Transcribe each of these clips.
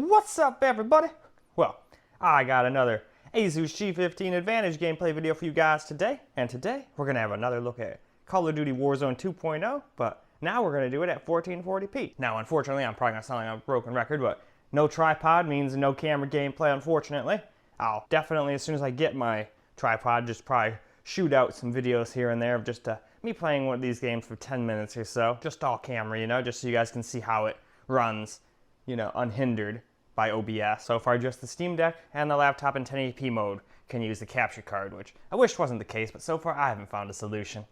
What's up, everybody? Well, I got another Asus G15 Advantage gameplay video for you guys today, and today we're going to have another look at Call of Duty Warzone 2.0, but now we're going to do it at 1440p. Now, unfortunately, I'm probably going to sound like a broken record, but no tripod means no camera gameplay, unfortunately. I'll definitely, as soon as I get my tripod, just probably shoot out some videos here and there of just me playing one of these games for 10 minutes or so. Just all camera, you know, just so you guys can see how it runs, you know, unhindered by OBS. So far, just the Steam Deck and the laptop in 1080p mode can use the capture card, which I wish wasn't the case, but so far I haven't found a solution.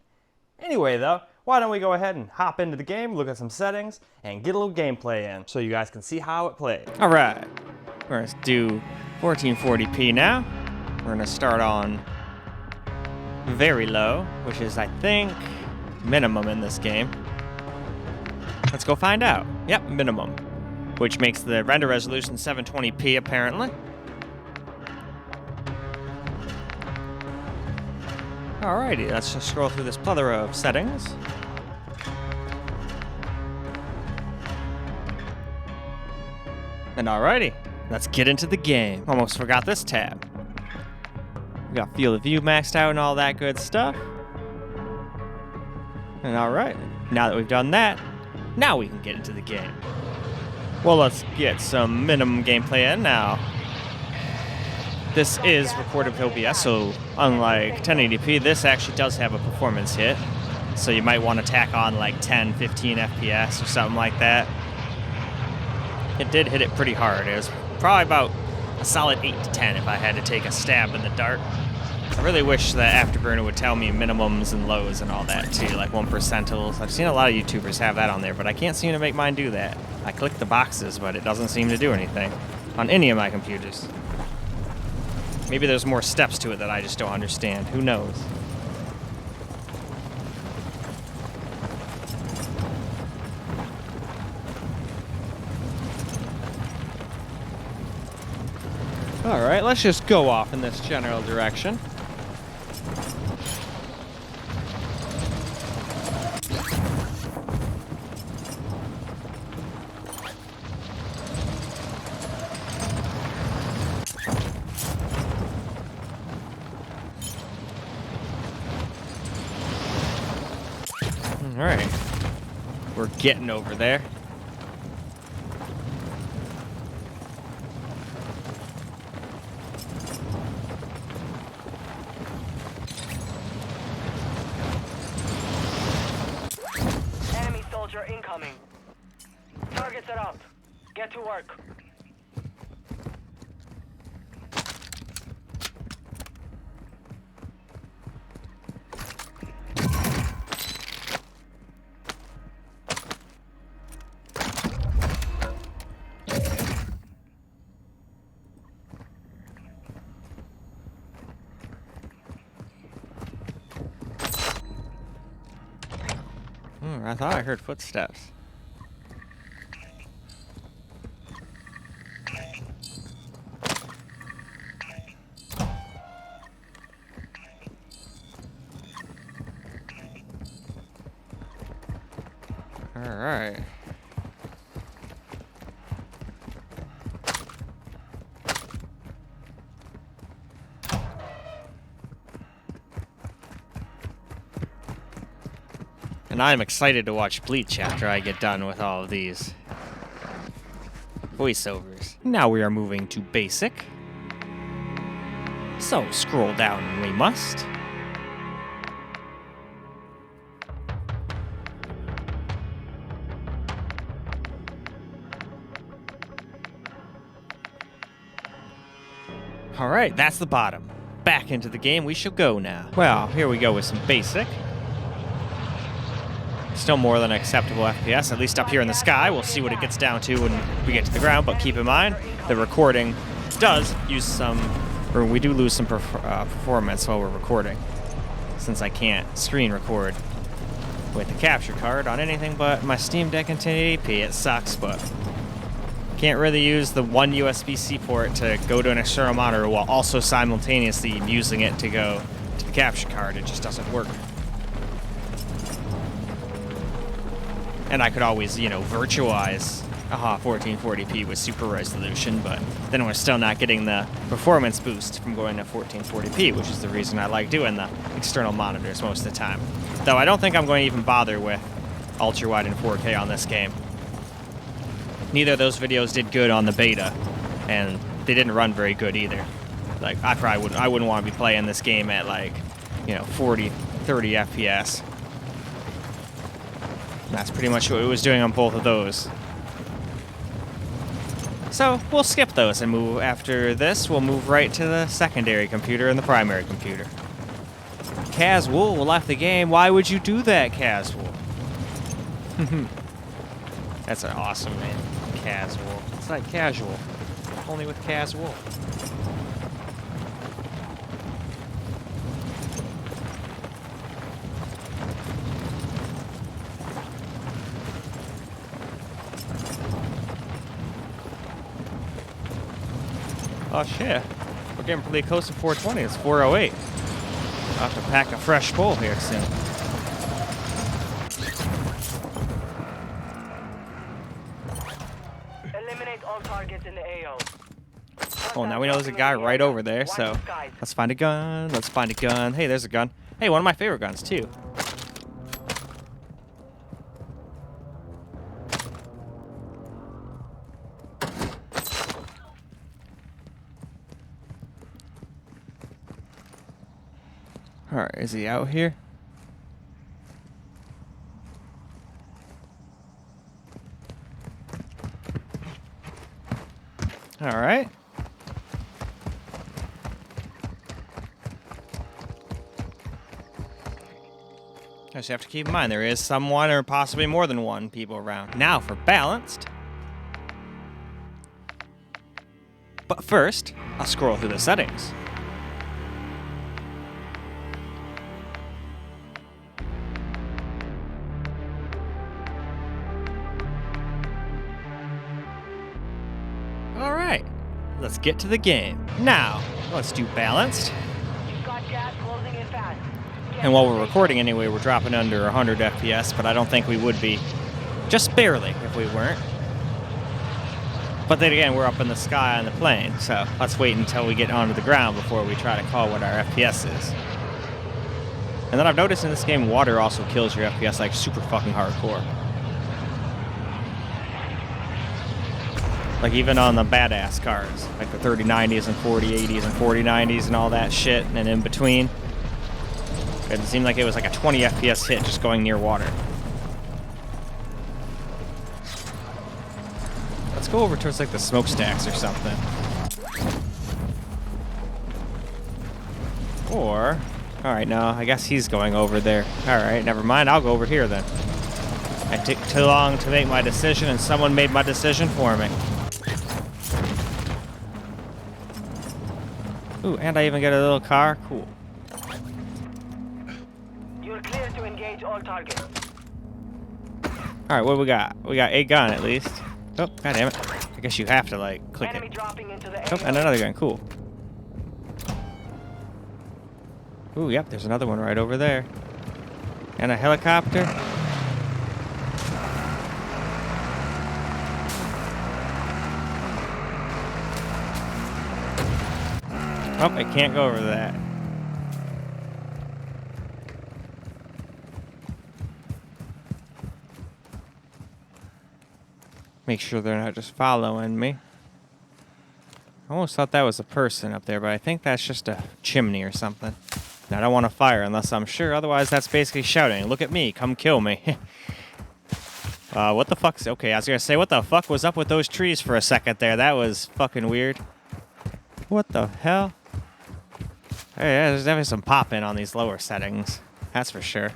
Anyway though, why don't we go ahead and hop into the game, look at some settings, and get a little gameplay in so you guys can see how it plays. Alright, we're going to do 1440p now. We're going to start on very low, which is, I think, minimum in this game. Let's go find out. Yep, minimum, which makes the render resolution 720p apparently. Alrighty, let's just scroll through this plethora of settings. And alrighty, let's get into the game. Almost forgot this tab. We got field of view maxed out and all that good stuff. And alright, now that we've done that, now we can get into the game. Well, let's get some minimum gameplay in now. This is recorded with OBS, so unlike 1080p, this actually does have a performance hit. So you might want to tack on like 10, 15 FPS or something like that. It did hit it pretty hard. It was probably about a solid 8 to 10 if I had to take a stab in the dark. I really wish that Afterburner would tell me minimums and lows and all that too, like 1%. I've seen a lot of YouTubers have that on there, but I can't seem to make mine do that. I click the boxes, but it doesn't seem to do anything on any of my computers. Maybe there's more steps to it that I just don't understand. Who knows? Alright, let's just go off in this general direction. Alright, we're getting over there. Enemy soldier incoming. Target set up. Get to work. I thought I heard footsteps. All right. And I'm excited to watch Bleach after I get done with all of these voiceovers. Now we are moving to basic. So scroll down we must. Alright, that's the bottom. Back into the game we shall go now. Well, here we go with some basic. Still more than acceptable FPS, at least up here in the sky. We'll see what it gets down to when we get to the ground, but keep in mind, the recording does use some, or we do lose some performance while we're recording, since I can't screen record with the capture card on anything but my Steam Deck in 1080p. It sucks, but can't really use the one USB-C port to go to an external monitor while also simultaneously using it to go to the capture card. It just doesn't work. And I could always, you know, virtualize 1440p with super resolution, but then we're still not getting the performance boost from going to 1440p, which is the reason I like doing the external monitors most of the time. Though I don't think I'm going to even bother with ultra-wide and 4K on this game. Neither of those videos did good on the beta, and they didn't run very good either. Like, I wouldn't want to be playing this game at, like, you know, 40, 30 FPS. And that's pretty much what it was doing on both of those. So we'll skip those and move after this. We'll move right to the secondary computer and the primary computer. Casual left the game. Why would you do that, Casual? That's an awesome name. Casual. It's like casual, only with Casual. Oh shit, we're getting pretty close to 420. It's 408. I'll have to pack a fresh bowl here soon. Eliminate all targets in the AO. Oh, now we know there's a guy right over there, so let's find a gun. Let's find a gun. Hey, there's a gun. Hey, one of my favorite guns, too. Alright, is he out here? Alright. I just have to keep in mind there is someone or possibly more than one people around. Now for balanced. But first, I'll scroll through the settings. Alright, let's get to the game. Now, let's do balanced. You've got gas closing in fast. And while we're recording anyway, we're dropping under 100 FPS, but I don't think we would be. Just barely if we weren't. But then again, we're up in the sky on the plane, so let's wait until we get onto the ground before we try to call what our FPS is. And then I've noticed in this game, water also kills your FPS like super fucking hardcore. Like even on the badass cars, like the 3090s and 4080s and 4090s and all that shit, and in between. It seemed like it was like a 20 FPS hit just going near water. Let's go over towards like the smokestacks or something. Or, alright, no, I guess he's going over there. Alright, never mind, I'll go over here then. It took too long to make my decision and someone made my decision for me. Ooh, and I even get a little car, cool. You're clear to engage all targets. Alright, what do we got? We got a gun at least. Oh, god damn it. I guess you have to like click Enemy it. dropping into the Oh, AO. and another gun, cool. Ooh, yep, there's another one right over there. And a helicopter. Oh, I can't go over that. Make sure they're not just following me. I almost thought that was a person up there, but I think that's just a chimney or something. And I don't want to fire unless I'm sure, otherwise that's basically shouting, look at me, come kill me. What the fuck's... Okay, I was gonna say, what the fuck was up with those trees for a second there? That was fucking weird. What the hell? Hey, yeah, there's definitely some pop-in on these lower settings. That's for sure.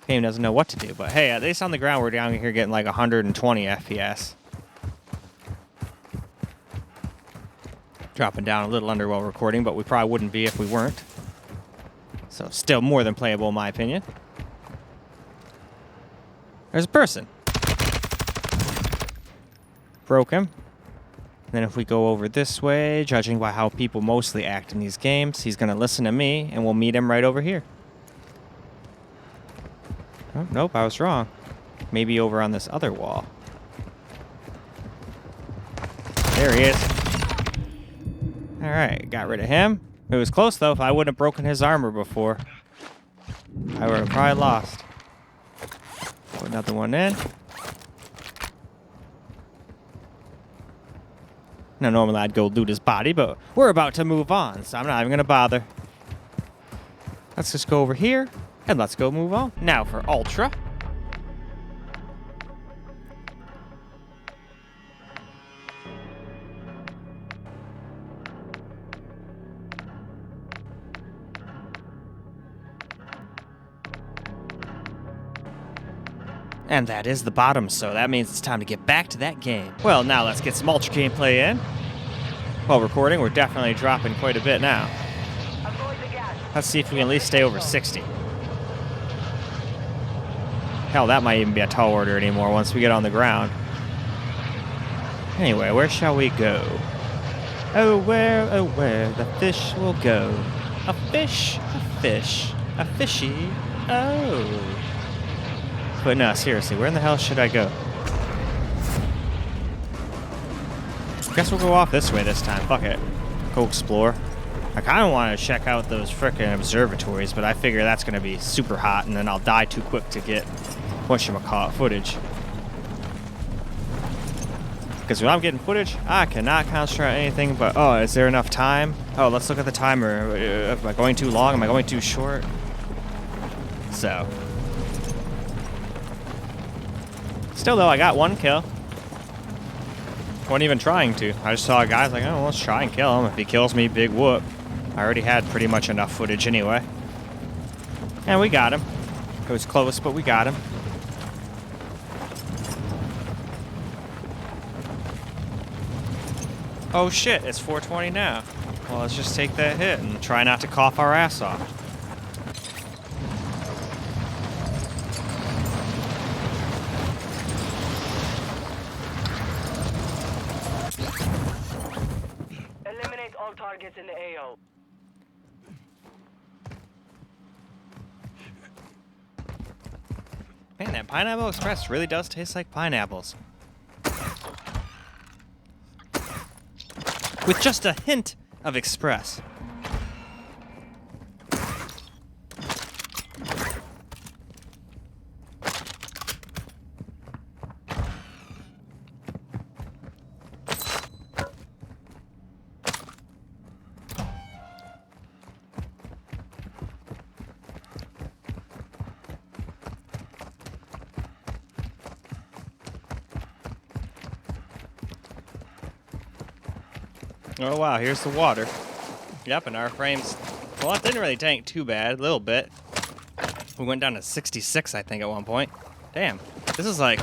Game doesn't know what to do, but hey, at least on the ground we're down here getting like 120 FPS. Dropping down a little under while recording, but we probably wouldn't be if we weren't. So still more than playable in my opinion. There's a person. Broke him. And then if we go over this way, judging by how people mostly act in these games, he's going to listen to me, and we'll meet him right over here. Oh, nope, I was wrong. Maybe over on this other wall. There he is. All right, got rid of him. It was close, though. If I wouldn't have broken his armor before, I would have probably lost. Put another one in. Now, normally I'd go loot his body, but we're about to move on, so I'm not even going to bother. Let's just go over here, and let's go move on. Now for Ultra. And that is the bottom, so that means it's time to get back to that game. Well, now let's get some Ultra gameplay in. While recording, we're definitely dropping quite a bit now. Let's see if we can at least stay over 60. Hell, that might even be a tall order anymore once we get on the ground. Anyway, where shall we go? Oh, where the fish will go. A fish, a fishy, oh. But no, seriously, where in the hell should I go? Guess we'll go off this way this time. Fuck it. Go explore. I kind of want to check out those frickin' observatories, but I figure that's going to be super hot, and then I'll die too quick to get whatchamacallit footage. Because when I'm getting footage, I cannot concentrate on anything but, oh, is there enough time? Oh, let's look at the timer. Am I going too long? Am I going too short? So. Still, though, I got one kill. Wasn't even trying to. I just saw a guy, like, oh, let's try and kill him. If he kills me, big whoop. I already had pretty much enough footage anyway. And we got him. It was close, but we got him. Oh shit, it's 4:20 now. Well, let's just take that hit and try not to cough our ass off. Eliminate all targets in the AO. Man, that Pineapple Express really does taste like pineapples. With just a hint of Express. Oh wow, here's the water. Yep, and our frames, well, it didn't really tank too bad, a little bit. We went down to 66, I think, at one point. Damn, this is like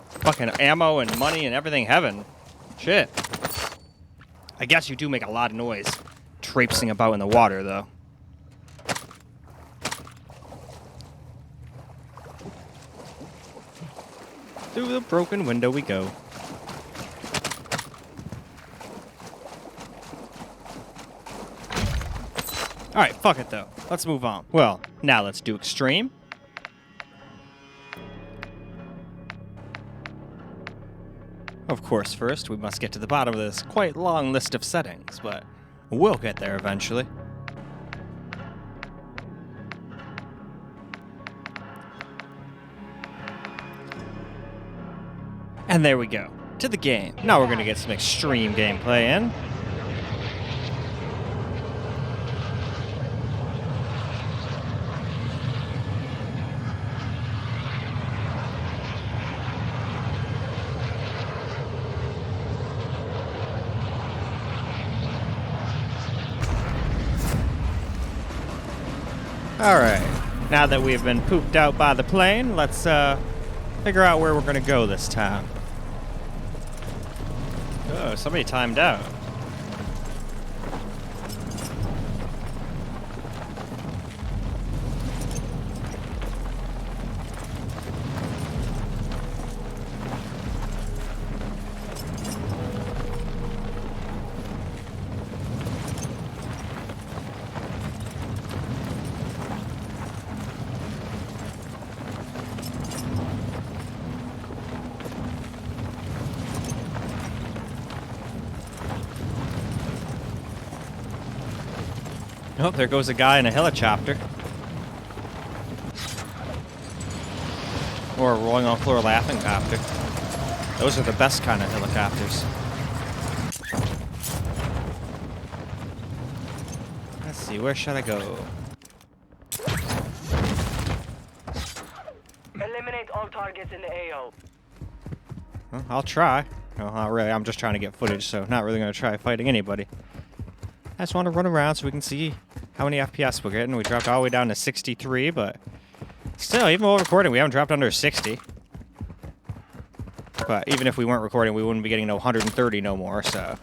fucking ammo and money and everything heaven. Shit. I guess you do make a lot of noise traipsing about in the water, though. Through the broken window we go. Alright, fuck it though. Let's move on. Well, now let's do extreme. Of course, first we must get to the bottom of this quite long list of settings, but we'll get there eventually. And there we go. To the game. Now we're gonna get some extreme gameplay in. Alright, now that we've been pooped out by the plane, let's figure out where we're going to go this time. Oh, somebody timed out. Oh, there goes a guy in a helicopter. Or a rolling on floor laughing copter. Those are the best kind of helicopters. Let's see, where should I go? Eliminate all targets in the AO. Well, I'll try. No, not really. I'm just trying to get footage, so not really going to try fighting anybody. I just want to run around so we can see how many FPS we're getting. We dropped all the way down to 63, but still, even while recording, we haven't dropped under 60. But even if we weren't recording, we wouldn't be getting no 130 no more, so.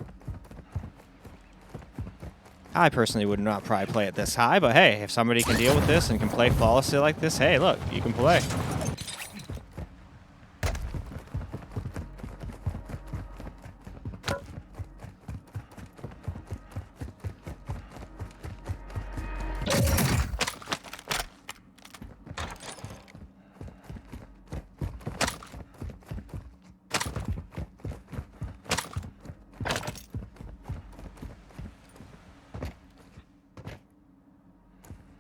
I personally would not probably play it this high, but hey, if somebody can deal with this and can play flawlessly like this, hey, look, you can play.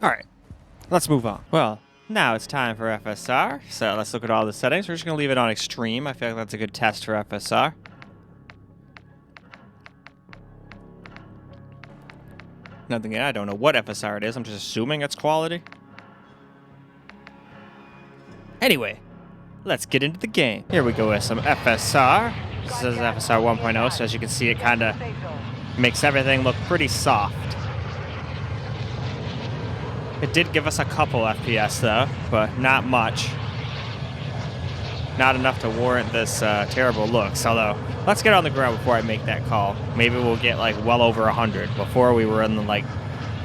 Alright, let's move on. Well, now it's time for FSR, so let's look at all the settings. We're just going to leave it on extreme. I feel like that's a good test for FSR. Nothing, I don't know what FSR it is. I'm just assuming it's quality. Anyway, let's get into the game. Here we go with some FSR. This is FSR 1.0, so as you can see, it kind of makes everything look pretty soft. It did give us a couple FPS though, but not much. Not enough to warrant this terrible looks, although let's get on the ground before I make that call. Maybe we'll get like well over 100. Before we were in the like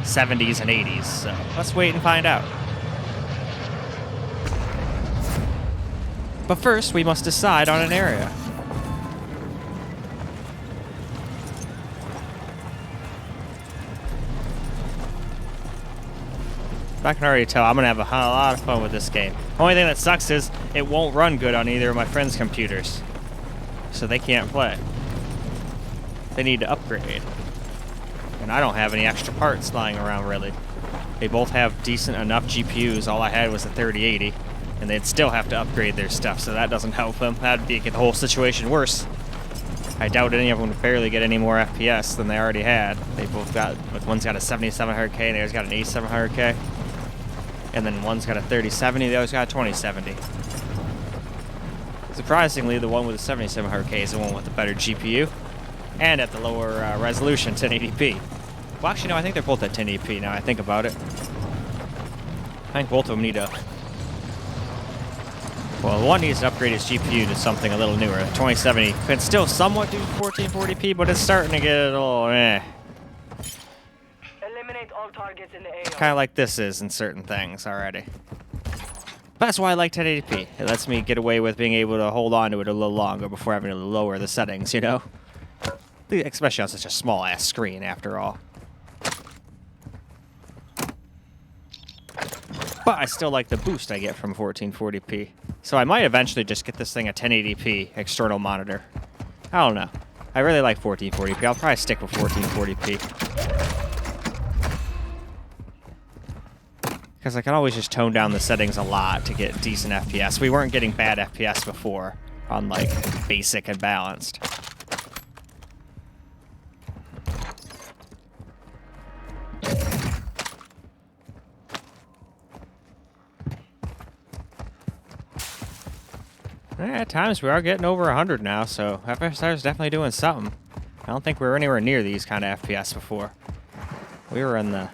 70s and 80s, so let's wait and find out. But first, we must decide on an area. I can already tell I'm going to have a lot of fun with this game. Only thing that sucks is it won't run good on either of my friends' computers. So they can't play. They need to upgrade. And I don't have any extra parts lying around, really. They both have decent enough GPUs. All I had was a 3080. And they'd still have to upgrade their stuff, so that doesn't help them. That'd make the whole situation worse. I doubt any of them would barely get any more FPS than they already had. They both got, like, one's got a 7700K and the other's got an 8700K. And then one's got a 3070, the other's got a 2070. Surprisingly, the one with the 7700K is the one with the better GPU and at the lower resolution, 1080p. Well, actually, no, I think they're both at 1080p now I think about it. I think both of them need to... Well, one needs to upgrade his GPU to something a little newer. The 2070 can still somewhat do 1440p, but it's starting to get a little Eliminate all targets in the AO. kind of like this is in certain things already. That's why I like 1080p. It lets me get away with being able to hold on to it a little longer before having to lower the settings, you know? Especially on such a small-ass screen, after all. But I still like the boost I get from 1440p. So I might eventually just get this thing a 1080p external monitor. I don't know. I really like 1440p. I'll probably stick with 1440p. Because I can always just tone down the settings a lot to get decent FPS. We weren't getting bad FPS before on, like, basic and balanced. At times we are getting over 100 now, so FSR is definitely doing something. I don't think we were anywhere near these kind of FPS before. We were in the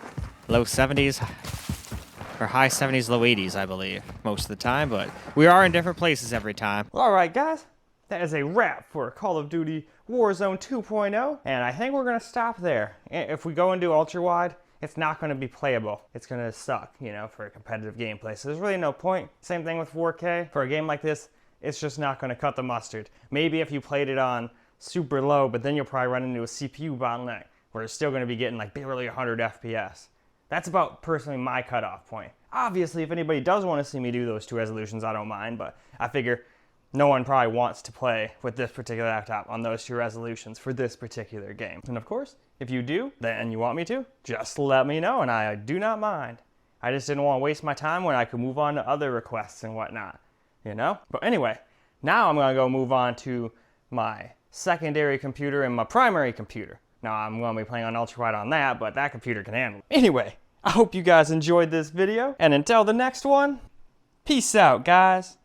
low 70s, or high 70s, low 80s, I believe, most of the time, but we are in different places every time. Well, alright guys, that is a wrap for Call of Duty Warzone 2.0, and I think we're going to stop there. If we go and do ultra-wide, it's not going to be playable. It's going to suck, you know, for a competitive gameplay, so there's really no point. Same thing with 4K. For a game like this, it's just not going to cut the mustard. Maybe if you played it on super low, but then you'll probably run into a CPU bottleneck where it's still going to be getting like barely 100 FPS. That's about personally my cutoff point. Obviously, if anybody does want to see me do those two resolutions, I don't mind, but I figure no one probably wants to play with this particular laptop on those 2 resolutions for this particular game. And of course, if you do, then you want me to, just let me know, and I do not mind. I just didn't want to waste my time when I could move on to other requests and whatnot, you know? But anyway, now I'm going to go move on to my secondary computer and my primary computer. Now I'm going to be playing on ultrawide on that, but that computer can handle it. Anyway, I hope you guys enjoyed this video, and until the next one, peace out, guys.